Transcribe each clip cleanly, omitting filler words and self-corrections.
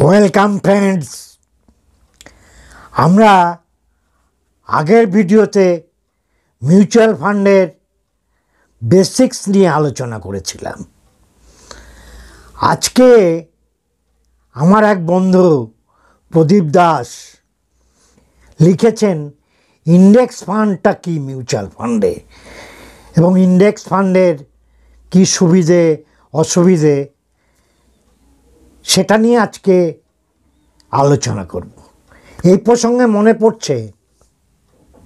Welcome friends, আমরা আগের ভিডিওতে মিউচুয়াল ফান্ডের বেসিক্স নিয়ে আলোচনা করেছিলাম। আজকে আমার এক বন্ধু প্রদীপ দাস লিখেছেন ইন্ডেক্স ফান্ডটা কি মিউচুয়াল ফান্ডে এবং ইন্ডেক্স ফান্ডের কি সুবিধে অসুবিধে সেটা নিয়ে আজকে আলোচনা করব। এই প্রসঙ্গে মনে পড়ছে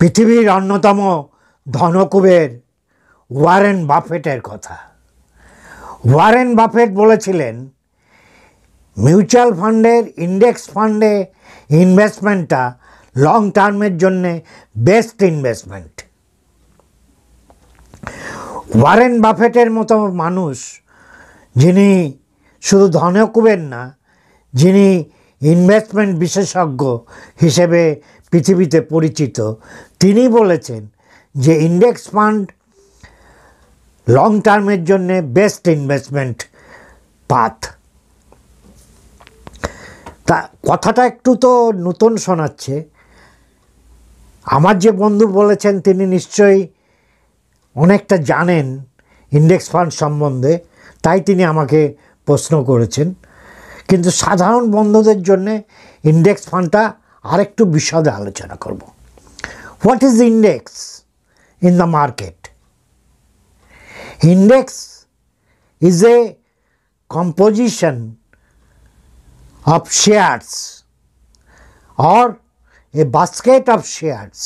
পৃথিবীর অন্যতম ধনকুবের ওয়ারেন বাফেটের কথা। ওয়ারেন বাফেট বলেছিলেন মিউচুয়াল ফান্ডের ইন্ডেক্স ফান্ডে ইনভেস্টমেন্টটা লং টার্মের জন্যে বেস্ট ইনভেস্টমেন্ট। ওয়ারেন বাফেটের মতো মানুষ, যিনি শুধু ধনকুবের না, যিনি ইনভেস্টমেন্ট বিশেষজ্ঞ হিসেবে পৃথিবীতে পরিচিত, তিনি বলেছেন যে ইন্ডেক্স ফান্ড লং টার্মের জন্যে বেস্ট ইনভেস্টমেন্ট পাথ। তা কথাটা একটু তো নতুন শোনাচ্ছে। আমার যে বন্ধু বলেছেন তিনি নিশ্চয়ই অনেকটা জানেন ইন্ডেক্স ফান্ড সম্বন্ধে, তাই তিনি আমাকে প্রশ্ন করেছেন। কিন্তু সাধারণ বন্ধুদের জন্যে ইন্ডেক্স ফান্ডটা আরেকটু বিশদে আলোচনা করব। What is index in the market? Index is a composition of shares or a basket of shares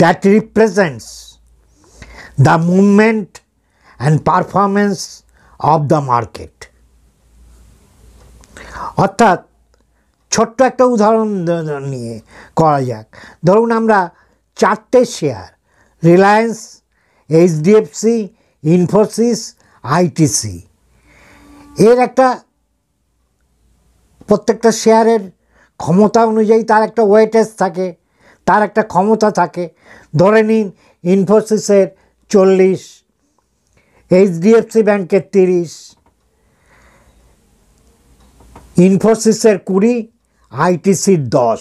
that represents the movement and performance of the market. অর্থাৎ ছোট্ট একটা উদাহরণ নিয়ে করা যাক। ধরুন আমরা চারটে share, Reliance, HDFC, Infosys, ITC, এর একটা প্রত্যেকটা শেয়ারের ক্ষমতা অনুযায়ী তার একটা ওয়েটেজ থাকে, তার একটা ক্ষমতা থাকে। ধরে নিন ইনফোসিসের 40, এইচডিএফসি ব্যাংকের 30, ইনফোসিসের 20, আইটিসির 10।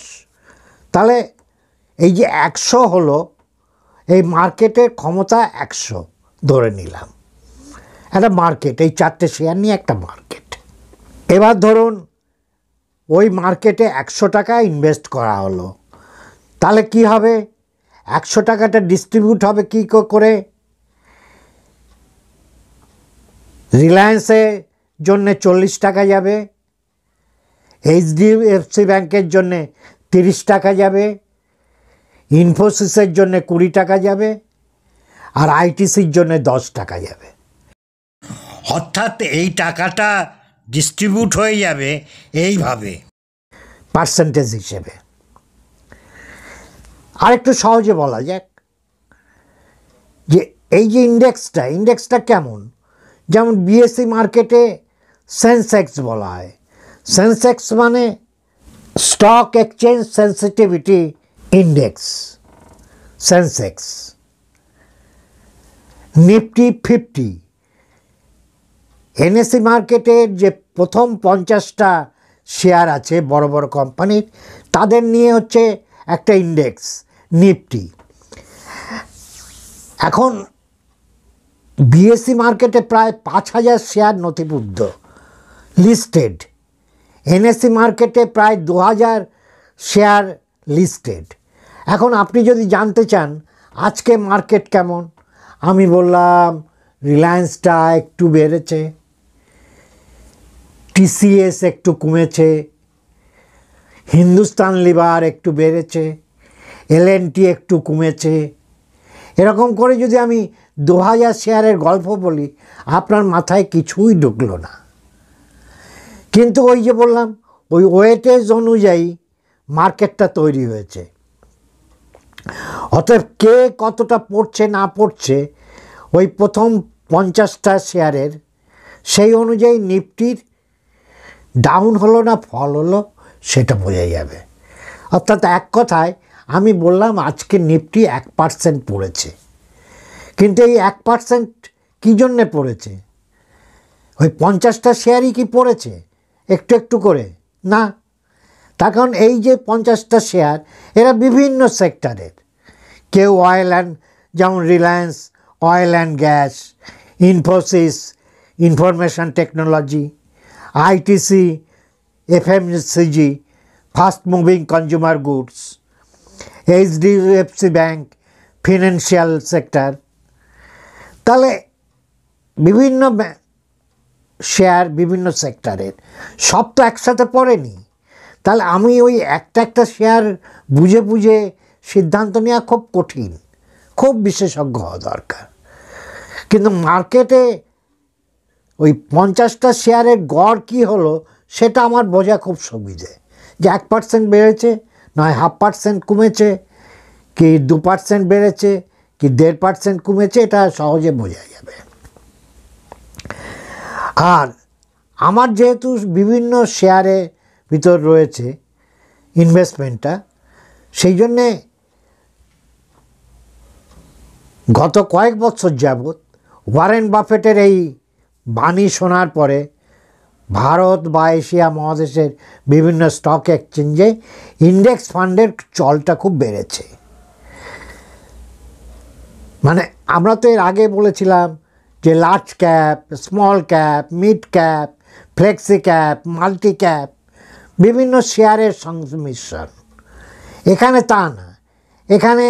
তাহলে এই যে 100 হলো, এই মার্কেটের ক্ষমতা 100 ধরে নিলাম। একটা মার্কেট, এই চারটে শেয়ার নিয়ে একটা মার্কেট। এবার ধরুন ওই মার্কেটে 100 টাকা ইনভেস্ট করা হলো, তাহলে কি হবে? 100 টাকাটা ডিস্ট্রিবিউট হবে কী করে? রিলায়েন্সের জন্যে 40 টাকা যাবে, এইচডিএফসি ব্যাংকের জন্যে 30 টাকা যাবে, ইনফোসিসের জন্যে 20 টাকা যাবে, আর আইটিসির জন্যে 10 টাকা যাবে। অর্থাৎ এই টাকাটা ডিস্ট্রিবিউট হয়ে যাবে এইভাবে পার্সেন্টেজ হিসেবে। আরেকটু সহজে বলা যাক যে এই যে ইন্ডেক্সটা কেমন? যেমন বিএসসি মার্কেটে সেন্সেক্স বলা হয়। সেন্সেক্স মানে stock exchange sensitivity index, Sensex. Nifty 50, NSC মার্কেটের যে প্রথম 50টা শেয়ার আছে বড় বড় কোম্পানির, তাদের নিয়ে হচ্ছে একটা ইন্ডেক্স নিফটি। এখন বিএসসি মার্কেটে প্রায় 5000 শেয়ার নথিবদ্ধ লিস্টেড, এনএসসি মার্কেটে প্রায় 2000 শেয়ার লিস্টেড। এখন আপনি যদি জানতে চান আজকে মার্কেট কেমন, আমি বললাম রিলায়েন্সটা একটু বেড়েছে, টিসিএস একটু কমেছে, হিন্দুস্তান লিভার একটু বেড়েছে, এলএনটি একটু কমেছে। এরকম করে যদি আমি 2000 শেয়ারের গল্প বলি, আপনার মাথায় কিছুই ঢুকলো না। কিন্তু ওই যে বললাম, ওই ওয়েটেজ অনুযায়ী মার্কেটটা তৈরি হয়েছে। অতএব কে কতটা পড়ছে না পড়ছে ওই প্রথম 50টা শেয়ারের, সেই অনুযায়ী নিফটির ডাউন হলো না ফল হলো সেটা বোঝা যাবে। অর্থাৎ এক কথায় আমি বললাম আজকে নিফটি 1% পড়েছে, কিন্তু এই 1% কী জন্যে পড়েছে? ওই 50টা শেয়ারই কি পড়েছে একটু একটু করে? না, তার কারণ এই যে 50টা শেয়ার এরা বিভিন্ন সেক্টরের, কেউ অয়েল অ্যান্ড, যেমন Reliance oil and gas, Infosys information technology, ITC FMCG fast moving consumer goods, HDFC bank financial sector. তাহলে বিভিন্ন শেয়ার বিভিন্ন সেক্টরের, সব তো একসাথে পড়েনি। তাহলে আমি ওই একটা শেয়ার বুঝে বুঝে সিদ্ধান্ত নেওয়া খুব কঠিন, খুব বিশেষজ্ঞ হওয়া দরকার। কিন্তু মার্কেটে ওই 50টা শেয়ারের গড় কী হলো সেটা আমার বোঝা খুব সুবিধে, যে 1% বেড়েছে, নয় 0.5% কমেছে, কি 2% বেড়েছে, কি 1.5% কমেছে, এটা সহজে বোঝা যাবে। আর আমার যেহেতু বিভিন্ন শেয়ারে ভিতর রয়েছে ইনভেস্টমেন্টটা, সেই জন্যে গত কয়েক বছর যাবৎ ওয়ারেন বাফেটের এই বাণী শোনার পরে ভারত বা এশিয়া মহাদেশের বিভিন্ন স্টক এক্সচেঞ্জে ইন্ডেক্স ফান্ডের চলটা খুব বেড়েছে। মানে আমরা তো এর আগে বলেছিলাম যে large cap, small cap, mid cap, flexi cap, multi cap, বিভিন্ন শেয়ারের সংমিশ্রণ। এখানে তা না, এখানে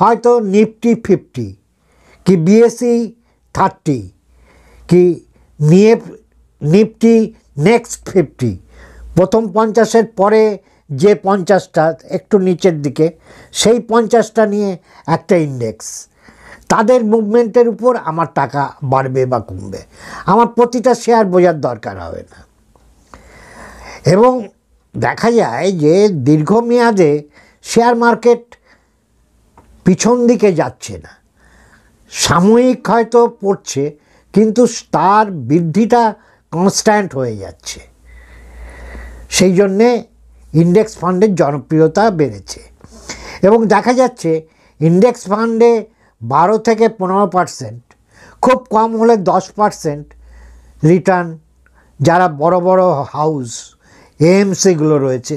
হয়তো নিফটি 50, কি বিএসসি 30, কি নিফটি নেক্সট 50, প্রথম 50-এর পরে যে 50টা একটু নিচের দিকে, সেই 50টা নিয়ে একটা ইন্ডেক্স। তাদের মুভমেন্টের উপর আমার টাকা বাড়বে বা কমবে, আমার প্রতিটা শেয়ার বোঝার দরকার হবে না। এবং দেখা যায় যে দীর্ঘমেয়াদে শেয়ার মার্কেট পিছন দিকে যাচ্ছে না, সাময়িক হয়তো পড়ছে, কিন্তু তার বৃদ্ধিটা কনস্ট্যান্ট হয়ে যাচ্ছে। সেই জন্যে ইন্ডেক্স ফান্ডের জনপ্রিয়তা বেড়েছে। এবং দেখা যাচ্ছে ইন্ডেক্স ফান্ডে 12 থেকে 15%, খুব কম হলে 10% রিটার্ন, যারা বড় বড় হাউস এএমসিগুলো রয়েছে,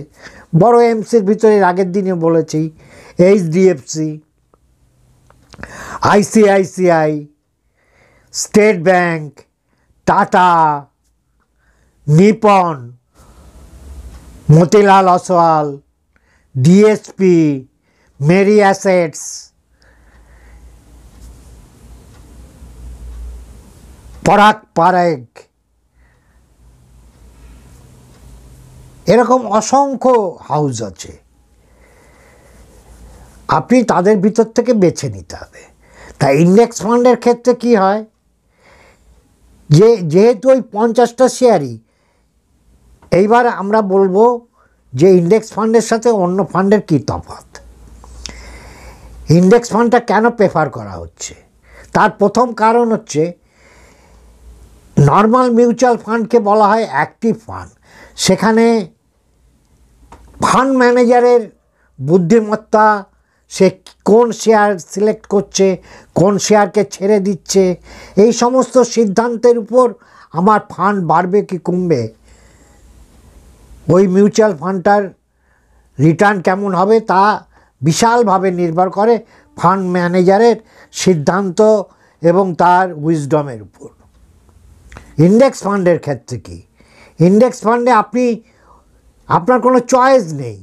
বড় এএমসির ভিতরে আগের দিনে বলেছি HDFC, ICICI, State Bank, Tata, Nippon, Motilal Oswal, DSP, Mirae assets, Parag Parikh, এরকম অসংখ্য হাউস আছে। আপনি তাদের ভিতর থেকে বেছে নিতে হবে। তাই ইন্ডেক্স ফান্ডের ক্ষেত্রে কি হয়, যেহেতু ওই 50টা শেয়ারই, এইবার আমরা বলবো যে ইন্ডেক্স ফান্ডের সাথে অন্য ফান্ডের কী তফাৎ, ইন্ডেক্স ফান্ডটা কেন প্রেফার করা হচ্ছে। তার প্রথম কারণ হচ্ছে, নর্মাল মিউচুয়াল ফান্ডকে বলা হয় অ্যাক্টিভ ফান্ড। সেখানে ফান্ড ম্যানেজারের বুদ্ধিমত্তা, সে কোন শেয়ার সিলেক্ট করছে, কোন শেয়ারকে ছেড়ে দিচ্ছে, এই সমস্ত সিদ্ধান্তের উপর আমার ফান্ড বাড়বে কি কমবে, ওই মিউচুয়াল ফান্ডটার রিটার্ন কেমন হবে, তা বিশালভাবে নির্ভর করে ফান্ড ম্যানেজারের সিদ্ধান্ত এবং তার উইজডমের উপর। ইন্ডেক্স ফান্ডের ক্ষেত্রে কি, ইন্ডেক্স ফান্ডে আপনার কোনো চয়েস নেই।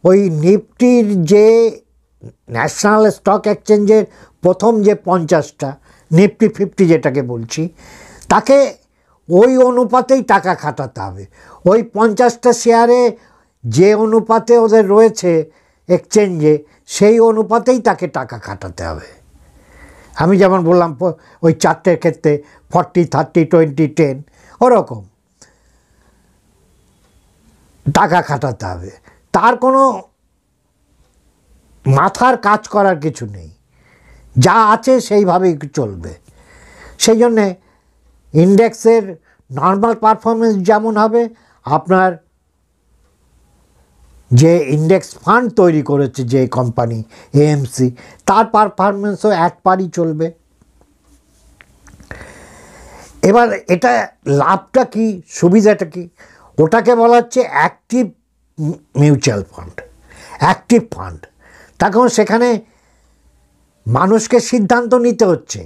ওই নিফটির যে ন্যাশনাল স্টক এক্সচেঞ্জের প্রথম যে 50টা, নিফটি 50 যেটাকে বলছি, তাকে ওই অনুপাতেই টাকা খাটাতে হবে। ওই 50টা শেয়ারে যে অনুপাতে ওদের রয়েছে এক্সচেঞ্জে, সেই অনুপাতেই তাকে টাকা খাটাতে হবে। আমি যেমন বললাম ওই চারটের ক্ষেত্রে 40, 30, 20, 10, ওরকম টাকা খাটাতে হবে। তার কোনো মাথার কাজ করার কিছু নেই, যা আছে সেইভাবেই চলবে। সেই জন্যে ইন্ডেক্সের নর্মাল পারফরমেন্স যেমন হবে, আপনার যে ইন্ডেক্স ফান্ড তৈরি করেছে যে কোম্পানি এএমসি, তার পারফরমেন্সও এক পারই চলবে। এবার এটা লাভটা কি, সুবিধাটা কি, ওটাকে বলা হচ্ছে active mutual fund, active fund. তখন সেখানে মানুষকে সিদ্ধান্ত নিতে হচ্ছে,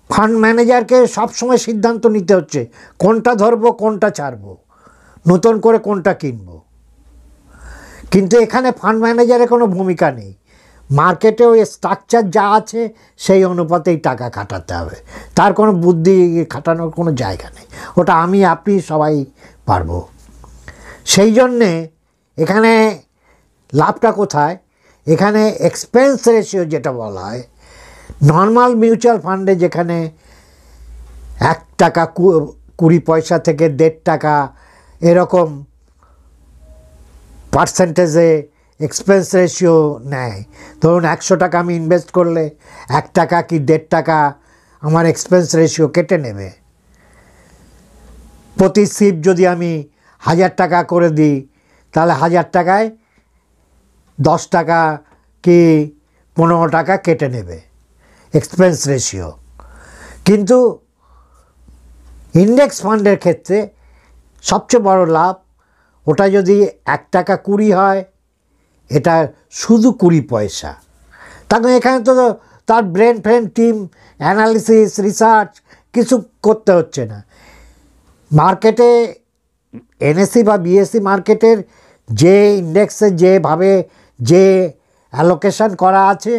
ফান্ড ম্যানেজারকে সবসময় সিদ্ধান্ত নিতে হচ্ছে কোনটা ধরবো কোনটা ছাড়বো, নতুন করে কোনটা কিনবো। কিন্তু এখানে ফান্ড ম্যানেজারের কোনো ভূমিকা নেই, মার্কেটে ওই স্ট্রাকচার যা আছে সেই অনুপাতেই টাকা খাটাতে হবে, তার কোনো বুদ্ধি খাটানোর কোনো জায়গা নেই, ওটা আমি আপনি সবাই পারবো। সেই জন্যে এখানে লাভটা কোথায়, এখানে এক্সপেন্স রেশিও যেটা বলা হয়, নর্মাল মিউচুয়াল ফান্ডে যেখানে 1 টাকা 20 পয়সা থেকে 1.5 টাকা এরকম পার্সেন্টেজে এক্সপেন্স রেশিও নেয়। ধরুন 100 টাকা আমি ইনভেস্ট করলে 1 টাকা কি 1.5 টাকা আমার এক্সপেন্স রেশিও কেটে নেবে। প্রতি সিপ যদি আমি 1000 টাকা করে দিই তাহলে 1000 টাকায় 10 টাকা কি 15 টাকা কেটে নেবে এক্সপেন্স রেশিও। কিন্তু ইন্ডেক্স ফান্ডের ক্ষেত্রে সবচেয়ে বড় লাভ, ওটা যদি 1 টাকা 20 হয়, এটা শুধু 20 পয়সা। তখন এখানে তো তার ব্রেন টিম অ্যানালিসিস রিসার্চ কিছু করতে হচ্ছে না। মার্কেটে এনএসসি বা বিএসসি মার্কেটের যে ইন্ডেক্সে যেভাবে যে অ্যালোকেশন করা আছে,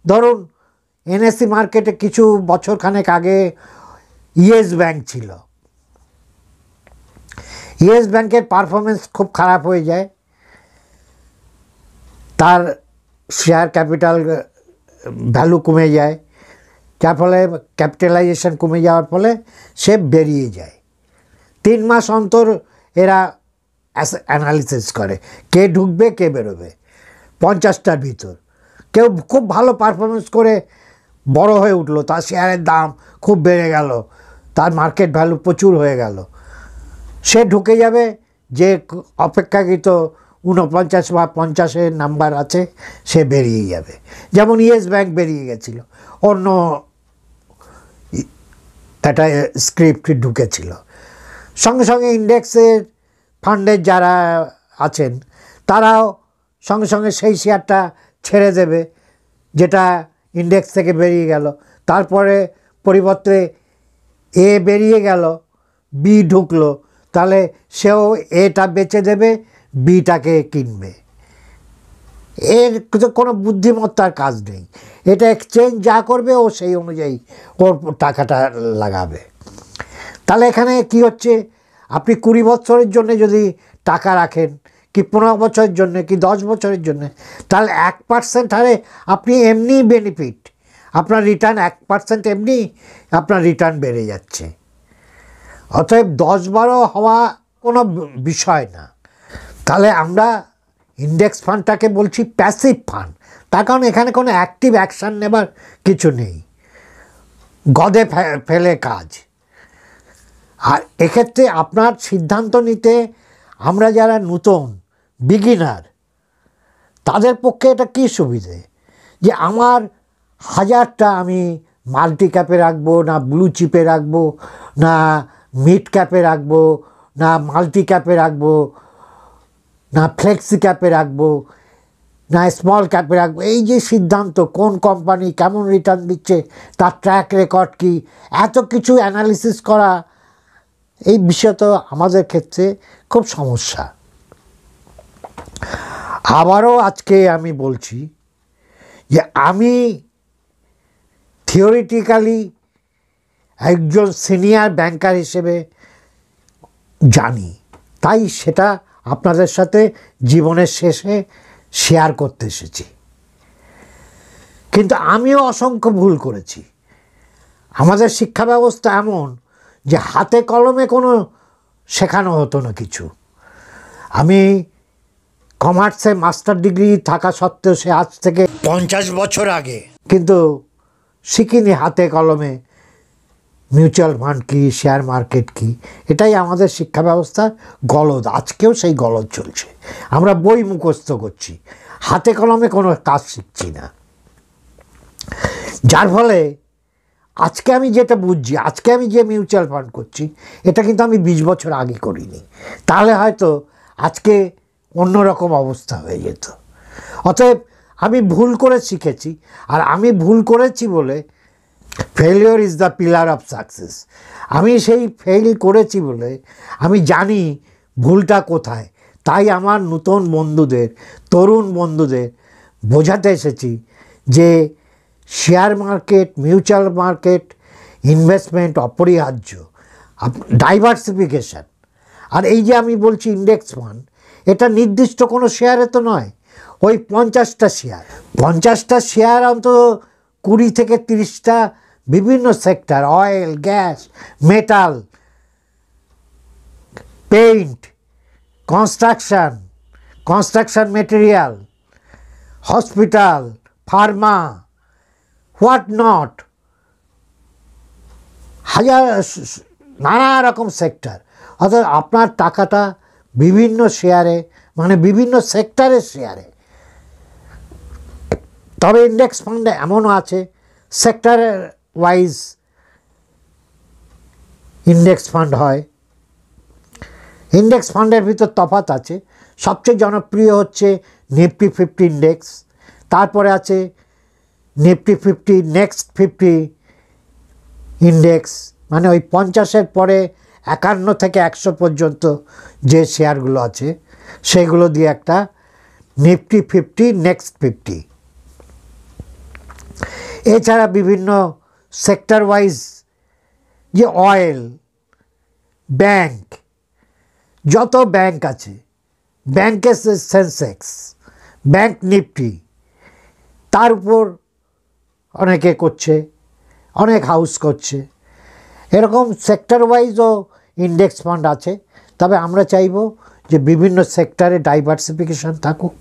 ধরুন এনএসসি মার্কেটে কিছু বছরখানেক আগে ইয়েস ব্যাংক ছিল, ইয়েস ব্যাংকের পারফরমেন্স খুব খারাপ হয়ে যায়, তার শেয়ার ক্যাপিটাল ভ্যালু কমে যায়, যার ফলে ক্যাপিটালাইজেশন কমে যাওয়ার ফলে সে বেরিয়ে যায়। 3 মাস অন্তর এরা অ্যানালিসিস করে কে ঢুকবে কে বেরোবে 50টার ভিতর। কেউ খুব ভালো পারফরমেন্স করে বড় হয়ে উঠলো, তার শেয়ারের দাম খুব বেড়ে গেল, তার মার্কেট ভ্যালু প্রচুর হয়ে গেল, সে ঢুকে যাবে। যে অপেক্ষাকৃত 49 বা 50-এর নাম্বার আছে সে বেরিয়ে যাবে। যেমন ইয়েস ব্যাংক বেরিয়ে গেছিল, অন্য একটা স্ক্রিপ্ট ঢুকেছিল। সঙ্গে সঙ্গে ইন্ডেক্সের ফান্ডের যারা আছেন তারাও সঙ্গে সঙ্গে সেই শেয়ারটা ছেড়ে দেবে যেটা ইন্ডেক্স থেকে বেরিয়ে গেল। তারপরে পরিবর্তে এ বেরিয়ে গেল, বি ঢুকলো, তাহলে সেও এটা বেচে দেবে, বিটাকে কিনবে। এর কোনো বুদ্ধিমত্তার কাজ নেই, এটা এক্সচেঞ্জ যা করবে ও সেই অনুযায়ী ওর টাকাটা লাগাবে। তাহলে এখানে কি হচ্ছে, আপনি 20 বছরের জন্য যদি টাকা রাখেন, কি 15 বছরের জন্য, কি 10 বছরের জন্য, তাহলে 1% হারে আপনি এমনি বেনিফিট, আপনার রিটার্ন 1% এমনি আপনার রিটার্ন বেড়ে যাচ্ছে। অতএব 10-12 হওয়া কোনো বিষয় না। তাহলে আমরা ইন্ডেক্স ফান্ডটাকে বলছি প্যাসিভ ফান্ড, তার কারণ এখানে কোনো অ্যাক্টিভ অ্যাকশান নেবার কিছু নেই, গদে ফেলে কাজ। আর এক্ষেত্রে আপনার সিদ্ধান্ত নিতে, আমরা যারা নতুন বিগিনার তাদের পক্ষে এটা কী সুবিধে যে আমার 1000টা আমি মাল্টি ক্যাপে রাখবো, না ব্লু চিপে রাখবো, না মিড ক্যাপে রাখবো, না মাল্টি ক্যাপে রাখবো, না ফ্লেক্সি ক্যাপে রাখবো, না স্মল ক্যাপে রাখবো। এই যে সিদ্ধান্ত, কোন কোম্পানি কেমন রিটার্ন দিচ্ছে, তার ট্র্যাক রেকর্ড কী, এত কিছু অ্যানালিসিস করা, এই বিষয় তো আমাদের ক্ষেত্রে খুব সমস্যা। আবারও আজকে আমি বলছি যে আমি থিওরিটিক্যালি একজন সিনিয়র ব্যাংকার হিসেবে জানি, তাই সেটা আপনাদের সাথে জীবনের শেষে শেয়ার করতে এসেছি। কিন্তু আমিও অসংখ্য ভুল করেছি। আমাদের শিক্ষা ব্যবস্থা এমন যে হাতে কলমে কোনো শেখানো হতো না কিছু। আমি কমার্সে মাস্টার ডিগ্রি থাকা সত্ত্বেও, সে আজ থেকে 50 বছর আগে, কিন্তু শিখিনি হাতে কলমে মিউচুয়াল ফান্ড কী, শেয়ার মার্কেট কী। এটাই আমাদের শিক্ষা ব্যবস্থার গলদ, আজকেও সেই গলদ চলছে। আমরা বই মুখস্থ করছি, হাতে কলমে কোনো কাজ শিখছি না, যার ফলে আজকে আমি যেটা বুঝছি, আজকে আমি যে মিউচুয়াল ফান্ড করছি, এটা কিন্তু আমি 20 বছর আগে করিনি। তাহলে হয়তো আজকে অন্যরকম অবস্থা হয়ে যেত। অতএব আমি ভুল করে শিখেছি, আর আমি ভুল করেছি বলে failure is the pillar of success. আমি সেই ফেল করেছি বলে আমি জানি ভুলটা কোথায়। তাই আমার নতুন বন্ধুদের, তরুণ বন্ধুদের বোঝাতে এসেছি যে share market, mutual market, investment অপরিহার্য, ডাইভার্সিফিকেশান। আর এই যে আমি বলছি ইন্ডেক্স ফান্ড, এটা নির্দিষ্ট কোনো শেয়ারে তো নয়, ওই 50টা শেয়ার, 50টা শেয়ার অন্তত 20 থেকে 30টা বিভিন্ন sector, oil, gas, metal, paint, construction material, hospital, Pharma, what not, নানা রকম সেক্টর। অর্থাৎ আপনার টাকাটা বিভিন্ন শেয়ারে, মানে বিভিন্ন সেক্টরের শেয়ারে। তবে ইন্ডেক্স ফান্ডে এমনও আছে সেক্টর ওয়াইজ ইন্ডেক্স ফান্ড হয়। ইন্ডেক্স ফান্ডের ভিতর তফাৎ আছে। সবচেয়ে জনপ্রিয় হচ্ছে নিফটি 50 ইন্ডেক্স, তারপরে আছে নিফটি 50 নেক্সট 50 ইন্ডেক্স, মানে ওই 50-এর পরে 51 থেকে 100 পর্যন্ত যে শেয়ারগুলো আছে সেগুলো দিয়ে একটা নিফটি 50 নেক্সট 50। এছাড়া বিভিন্ন সেক্টর ওয়াইজ যে অয়েল, ব্যাংক, যত ব্যাংক আছে, ব্যাংকের সেন্সেক্স, ব্যাংক নিফটি, তার উপর অনেকে করছে, অনেক হাউস করছে। এরকম সেক্টর ওয়াইজও ইন্ডেক্স ফান্ড আছে। তবে আমরা চাইব যে বিভিন্ন সেক্টরে ডাইভার্সিফিকেশান থাকুক।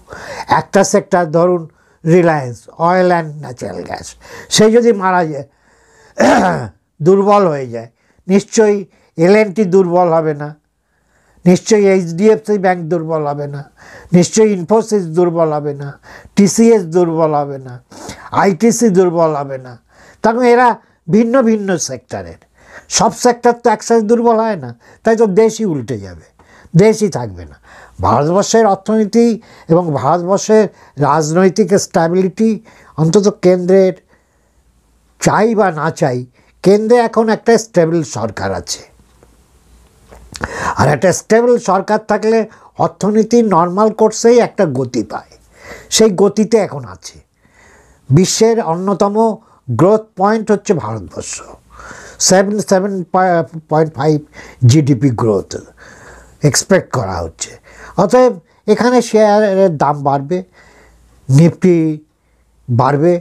একটা সেক্টর ধরুন Reliance, oil and natural gas, সে যদি মারা যায়, দুর্বল হয়ে যায়, নিশ্চয়ই L&T দুর্বল হবে না, নিশ্চয়ই HDFC ব্যাংক দুর্বল হবে না, নিশ্চয়ই ইনফোসিস দুর্বল হবে না, TCS দুর্বল হবে না, ITC দুর্বল হবে না। তখন এরা ভিন্ন ভিন্ন সেক্টরের, সব সেক্টর তো একসাথে দুর্বল হয় না, তাই তো দেশই উল্টে যাবে, দেশই থাকবে না। ভারতবর্ষের অর্থনীতি এবং ভারতবর্ষের রাজনৈতিক স্ট্যাবিলিটি অন্তত কেন্দ্রের, চাই বা না চাই, কেন্দ্রে এখন একটা স্টেবল সরকার আছে। আর একটা স্টেবল সরকার থাকলে অর্থনীতি নর্মাল কোর্সেই একটা গতি পায়, সেই গতিতে এখন আছে। বিশ্বের অন্যতম গ্রোথ পয়েন্ট হচ্ছে ভারতবর্ষ, 7.5 জিডিপি গ্রোথ এক্সপেক্ট করা হচ্ছে। অতএব এখানে শেয়ারের দাম বাড়বে, নিফটি বাড়বে।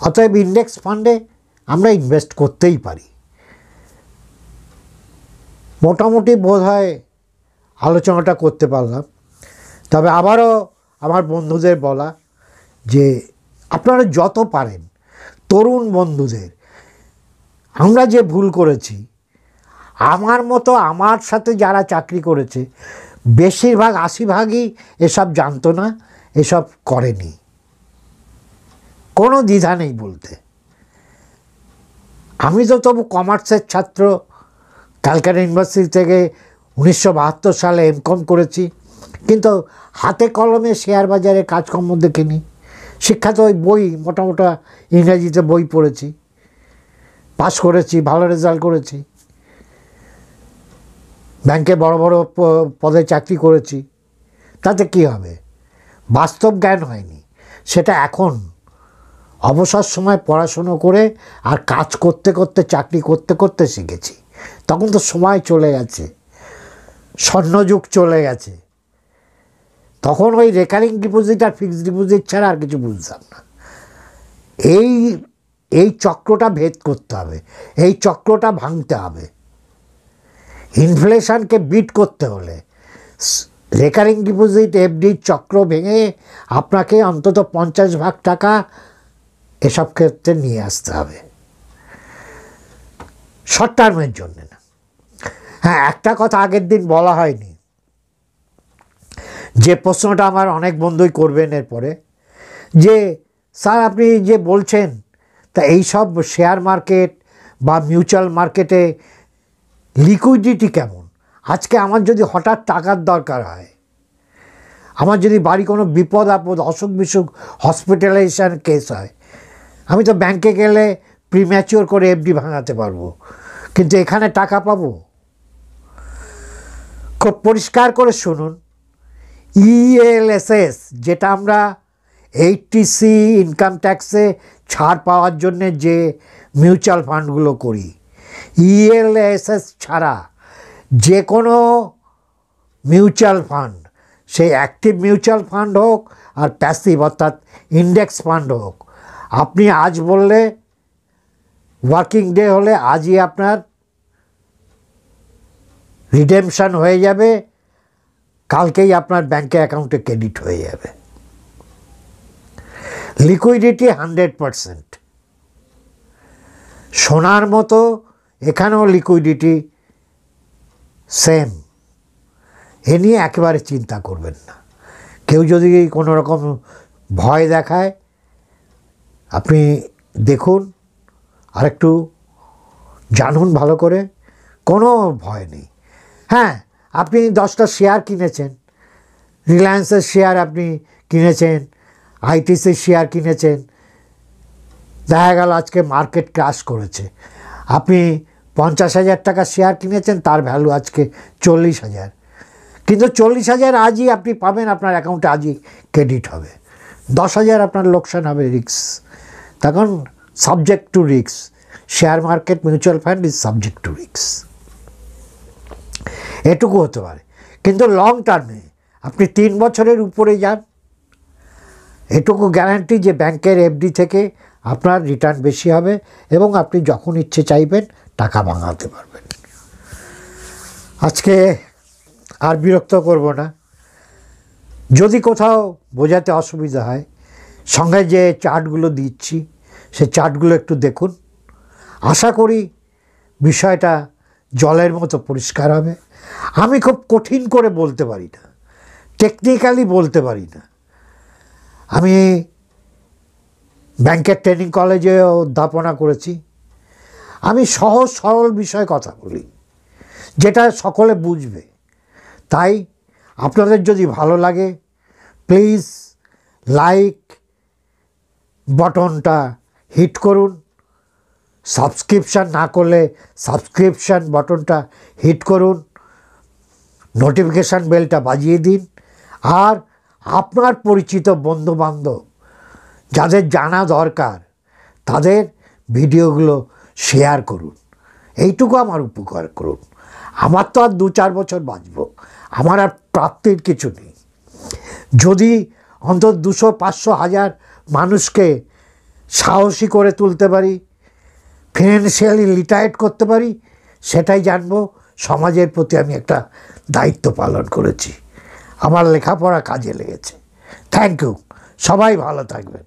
অতএব ইন্ডেক্স ফান্ডে আমরা ইনভেস্ট করতেই পারি। মোটামুটি বোধ হয় আলোচনাটা করতে পারলাম। তবে আবারও আমার বন্ধুদের বলা যে আপনারা যত পারেন, তরুণ বন্ধুদের, আমরা যে ভুল করেছি, আমার মতো আমার সাথে যারা চাকরি করেছে বেশিরভাগ 80ভাগই এসব জানতো না, এসব করেনি, কোনো দ্বিধা নেই বলতে। আমি তো তবু কমার্সের ছাত্র, ক্যালকাটা ইউনিভার্সিটি থেকে 1972 সালে M.Com করেছি, কিন্তু হাতে কলমে শেয়ার বাজারে কাজকর্ম দেখিনি। শিক্ষা তো ওই বই, মোটামোটা ইংরেজিতে বই পড়েছি, পাস করেছি, ভালো রেজাল্ট করেছি, ব্যাংকে বড় বড় পদে চাকরি করেছি, তাতে কি হবে? বাস্তব জ্ঞান হয়নি। সেটা এখন অবসর সময় পড়াশুনো করে আর কাজ করতে করতে, চাকরি করতে করতে শিখেছি। তখন তো সময় চলে গেছে, স্বর্ণযুগ চলে গেছে। তখন ওই রেকারিং ডিপোজিট আর ফিক্সড ডিপোজিট ছাড়া আর কিছু বুঝতাম না। এই চক্রটা ভেদ করতে হবে, এই চক্রটা ভাঙতে হবে। ইনফ্লেশনকে বিট করতে হলে রেকারিং ডিপোজিট, এফডির চক্র ভেঙে আপনাকে অন্তত 50 ভাগ টাকা এসব ক্ষেত্রে নিয়ে আসতে হবে, শর্ট টার্মের জন্য না। হ্যাঁ, একটা কথা আগের দিন বলা হয়নি, যে প্রশ্নটা আমার অনেক বন্ধুই করবেন এরপরে, যে স্যার আপনি যে বলছেন তা এইসব শেয়ার মার্কেট বা মিউচুয়াল মার্কেটে লিকুইডিটি কেমন? আজকে আমার যদি হঠাৎ টাকার দরকার হয়, আমার যদি বাড়ি কোনো বিপদ আপদ, অসুখ বিসুখ, হসপিটালাইজেশন কেস হয়, আমি তো ব্যাংকে গেলে প্রিম্যাচিওর করে এফডি ভাঙাতে পারবো, কিন্তু এখানে টাকা পাবো? খুব পরিষ্কার করে শুনুন, ইএলএসএস যেটা আমরা 80C ইনকাম ট্যাক্সে ছাড় পাওয়ার জন্যে যে মিউচুয়াল ফান্ডগুলো করি, ইএলএসএস ছাড়া যে কোনো মিউচুয়াল ফান্ড, সেই অ্যাক্টিভ মিউচুয়াল ফান্ড হোক আর প্যাসিভ অর্থাৎ ইন্ডেক্স ফান্ড হোক, আপনি আজ বললে ওয়ার্কিং ডে হলে আজই আপনার রিডেমশন হয়ে যাবে, কালকেই আপনার ব্যাংকে অ্যাকাউন্টে ক্রেডিট হয়ে যাবে। লিকুইডিটি 100%। সোনার মতো এখানেও লিকুইডিটি সেম। এ নিয়ে একেবারে চিন্তা করবেন না। কেউ যদি কোনো রকম ভয় দেখায়, আপনি দেখুন, আরেকটু জানুন ভালো করে, কোনো ভয় নেই। হ্যাঁ, আপনি 10টা শেয়ার কিনেছেন, রিলায়েন্সের শেয়ার আপনি কিনেছেন, আইটিসির শেয়ার কিনেছেন, দেখা গেল আজকে মার্কেট ক্র্যাশ করেছে, আপনি 50,000 টাকা শেয়ার কিনেছেন, তার ভ্যালু আজকে 40,000, কিন্তু 40,000 আজই আপনি পাবেন, আপনার অ্যাকাউন্টে আজই ক্রেডিট হবে। 10,000 আপনার লোকসান হবে, রিস্ক। তখন subject to risk. Share market, mutual fund is subject to risk. এটুকু হতে পারে, কিন্তু লং টার্মে আপনি 3 বছরের উপরে যান, এটুকু গ্যারান্টি যে ব্যাংকের এফডি থেকে আপনার রিটার্ন বেশি হবে এবং আপনি যখন ইচ্ছে চাইবেন টাকা ভাঙাতে পারবেন। আজকে আর বিরক্ত করব না। যদি কোথাও বোঝাতে অসুবিধা হয়, সঙ্গে যে চার্টগুলো দিচ্ছি সে চার্টগুলো একটু দেখুন। আশা করি বিষয়টা জলের মতো পরিষ্কার হবে। আমি খুব কঠিন করে বলতে পারি না, টেকনিক্যালি বলতে পারি না। আমি ব্যাংকের ট্রেনিং কলেজে অধ্যাপনা করেছি। আমি সহজ সরল বিষয়ে কথা বলি, যেটা সকলে বুঝবে। তাই আপনাদের যদি ভালো লাগে, প্লিজ লাইক বাটনটা হিট করুন। সাবস্ক্রিপশান না করলে সাবস্ক্রিপশান বাটনটা হিট করুন, নোটিফিকেশান বেলটা বাজিয়ে দিন, আর আপনার পরিচিত বন্ধুবান্ধব যাদের জানা দরকার তাদের ভিডিওগুলো শেয়ার করুন। এইটুকু আমার উপকার করুন। আমার তো আর 2-4 বছর বাঁচব, আমার আর প্রাপ্তির কিছু নেই। যদি অন্তত 200, 500, 1000 মানুষকে সাহসী করে তুলতে পারি, ফিনান্সিয়ালি লিটারেট করতে পারি, সেটাই জানবো সমাজের প্রতি আমি একটা দায়িত্ব পালন করেছি। আমার লেখাপড়া কাজে লেগেছে। Thank you. সবাই ভালো থাকবেন।